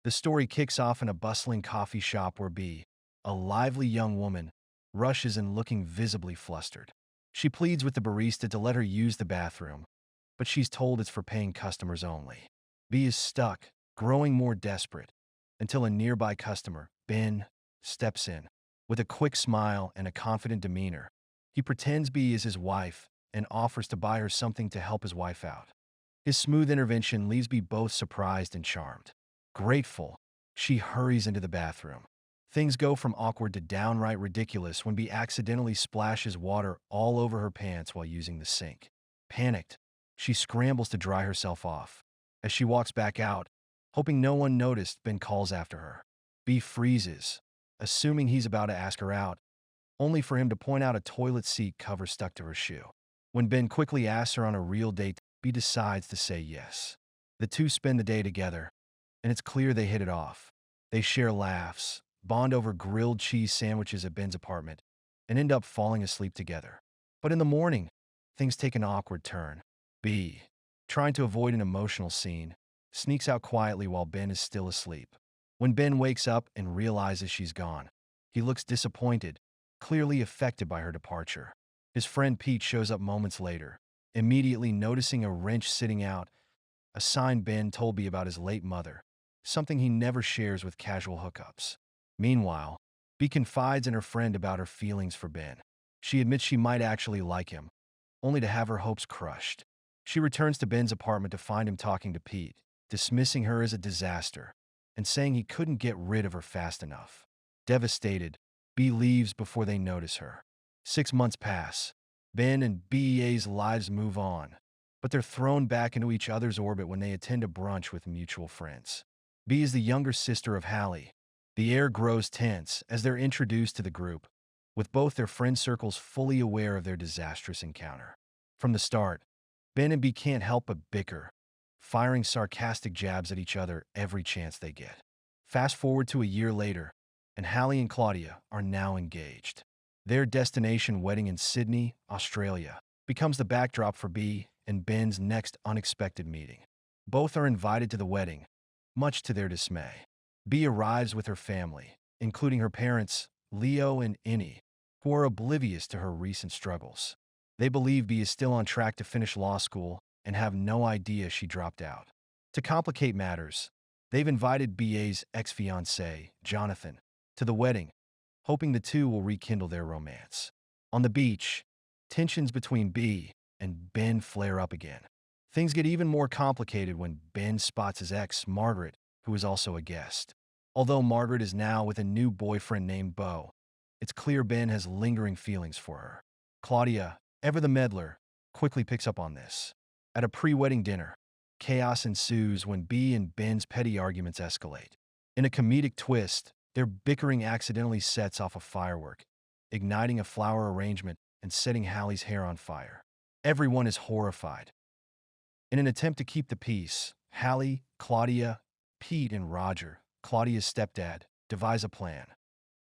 The story kicks off in a bustling coffee shop where Bea, a lively young woman, rushes in looking visibly flustered. She pleads with the barista to let her use the bathroom, but she's told it's for paying customers only. Bea is stuck, growing more desperate, until a nearby customer, Ben, steps in. With a quick smile and a confident demeanor, he pretends Bea is his wife and offers to buy her something to help his wife out. His smooth intervention leaves Bea both surprised and charmed. Grateful, she hurries into the bathroom. Things go from awkward to downright ridiculous when Bea accidentally splashes water all over her pants while using the sink. Panicked, she scrambles to dry herself off. As she walks back out, hoping no one noticed, Ben calls after her. Bea freezes, assuming he's about to ask her out, only for him to point out a toilet seat cover stuck to her shoe. When Ben quickly asks her on a real date, Bea decides to say yes. The two spend the day together, and it's clear they hit it off. They share laughs, bond over grilled cheese sandwiches at Ben's apartment, and end up falling asleep together. But in the morning, things take an awkward turn. Bea, trying to avoid an emotional scene, sneaks out quietly while Ben is still asleep. When Ben wakes up and realizes she's gone, he looks disappointed, clearly affected by her departure. His friend Pete shows up moments later, immediately noticing a wrench sitting out, a sign Ben told Bea about his late mother, something he never shares with casual hookups. Meanwhile, Bea confides in her friend about her feelings for Ben. She admits she might actually like him, only to have her hopes crushed. She returns to Ben's apartment to find him talking to Pete, dismissing her as a disaster, and saying he couldn't get rid of her fast enough. Devastated, Bea leaves before they notice her. 6 months pass. Ben and Bea's lives move on, but they're thrown back into each other's orbit when they attend a brunch with mutual friends. Bea is the younger sister of Hallie. The air grows tense as they're introduced to the group, with both their friend circles fully aware of their disastrous encounter. From the start, Ben and Bea can't help but bicker, firing sarcastic jabs at each other every chance they get. Fast forward to a year later, and Hallie and Claudia are now engaged. Their destination wedding in Sydney, Australia, becomes the backdrop for Bea and Ben's next unexpected meeting. Both are invited to the wedding, much to their dismay. Bea arrives with her family, including her parents, Leo and Innie, who are oblivious to her recent struggles. They believe Bea is still on track to finish law school and have no idea she dropped out. To complicate matters, they've invited Bea's ex-fiancé, Jonathan, to the wedding, hoping the two will rekindle their romance. On the beach, tensions between Bea and Ben flare up again. Things get even more complicated when Ben spots his ex, Margaret, who is also a guest. Although Margaret is now with a new boyfriend named Beau, it's clear Ben has lingering feelings for her. Claudia, ever the meddler, quickly picks up on this. At a pre-wedding dinner, chaos ensues when Bea and Ben's petty arguments escalate. In a comedic twist, their bickering accidentally sets off a firework, igniting a flower arrangement and setting Hallie's hair on fire. Everyone is horrified. In an attempt to keep the peace, Hallie, Claudia, Pete, and Roger, Claudia's stepdad, devise a plan.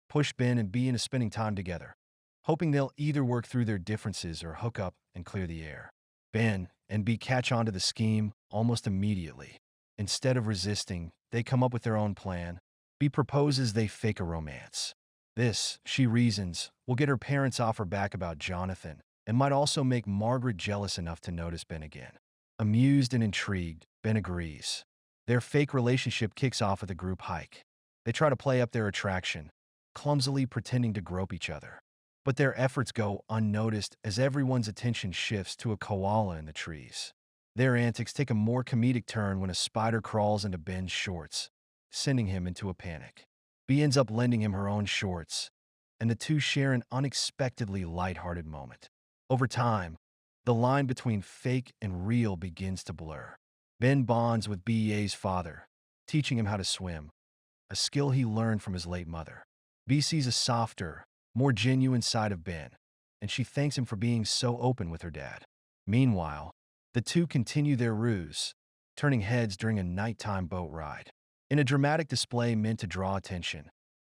Push Ben and Bea into spending time together, hoping they'll either work through their differences or hook up and clear the air. Ben and Bea catch on to the scheme almost immediately. Instead of resisting, they come up with their own plan. Bea proposes they fake a romance. This, she reasons, will get her parents off her back about Jonathan and might also make Margaret jealous enough to notice Ben again. Amused and intrigued, Ben agrees. Their fake relationship kicks off at the group hike. They try to play up their attraction, clumsily pretending to grope each other. But their efforts go unnoticed as everyone's attention shifts to a koala in the trees. Their antics take a more comedic turn when a spider crawls into Ben's shorts, sending him into a panic. Bea ends up lending him her own shorts, and the two share an unexpectedly lighthearted moment. Over time, the line between fake and real begins to blur. Ben bonds with Bea's father, teaching him how to swim, a skill he learned from his late mother. Bea sees a softer, more genuine side of Ben, and she thanks him for being so open with her dad. Meanwhile, the two continue their ruse, turning heads during a nighttime boat ride. In a dramatic display meant to draw attention,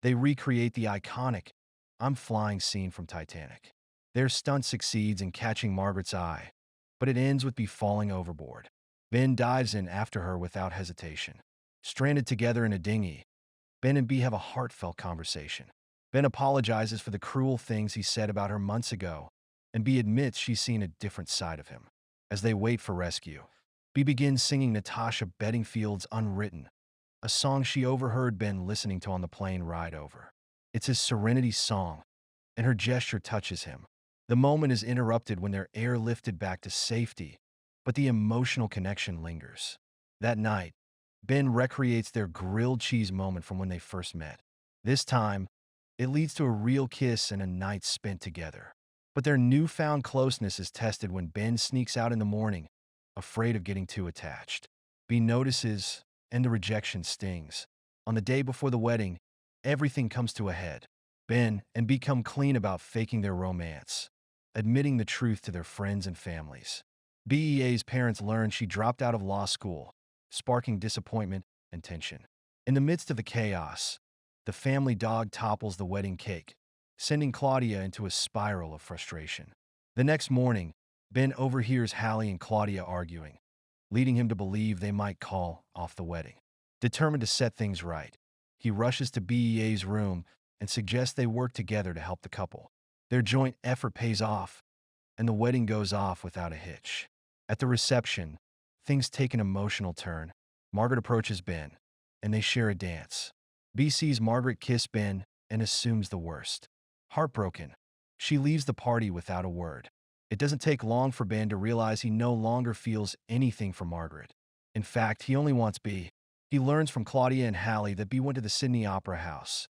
they recreate the iconic "I'm flying" scene from Titanic. Their stunt succeeds in catching Margaret's eye, but it ends with Bea falling overboard. Ben dives in after her without hesitation. Stranded together in a dinghy, Ben and Bea have a heartfelt conversation. Ben apologizes for the cruel things he said about her months ago, and Bea admits she's seen a different side of him. As they wait for rescue, Bea begins singing Natasha Bedingfield's Unwritten, a song she overheard Ben listening to on the plane ride over. It's his serenity song, and her gesture touches him. The moment is interrupted when they're airlifted back to safety, but the emotional connection lingers. That night, Ben recreates their grilled cheese moment from when they first met. This time, it leads to a real kiss and a night spent together. But their newfound closeness is tested when Ben sneaks out in the morning, afraid of getting too attached. Bea notices, and the rejection stings. On the day before the wedding, everything comes to a head. Ben and Bea come clean about faking their romance, admitting the truth to their friends and families. Bea's parents learn she dropped out of law school, sparking disappointment and tension. In the midst of the chaos, the family dog topples the wedding cake, sending Claudia into a spiral of frustration. The next morning, Ben overhears Hallie and Claudia arguing, leading him to believe they might call off the wedding. Determined to set things right, he rushes to Bea's room and suggests they work together to help the couple. Their joint effort pays off, and the wedding goes off without a hitch. At the reception, things take an emotional turn. Margaret approaches Ben, and they share a dance. Bea sees Margaret kiss Ben and assumes the worst. Heartbroken, she leaves the party without a word. It doesn't take long for Ben to realize he no longer feels anything for Margaret. In fact, he only wants Bea. He learns from Claudia and Hallie that Bea went to the Sydney Opera House,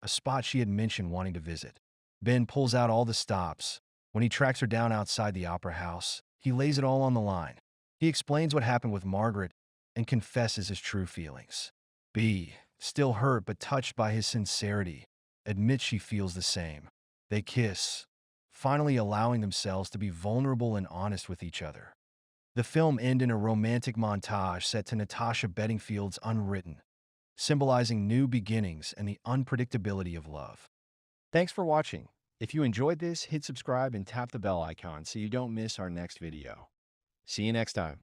a spot she had mentioned wanting to visit. Ben pulls out all the stops. When he tracks her down outside the opera house, he lays it all on the line. He explains what happened with Margaret and confesses his true feelings. Bea, still hurt but touched by his sincerity, admits she feels the same. They kiss, finally allowing themselves to be vulnerable and honest with each other. The film ends in a romantic montage set to Natasha Bedingfield's Unwritten, symbolizing new beginnings and the unpredictability of love. Thanks for watching. If you enjoyed this, hit subscribe and tap the bell icon so you don't miss our next video. See you next time.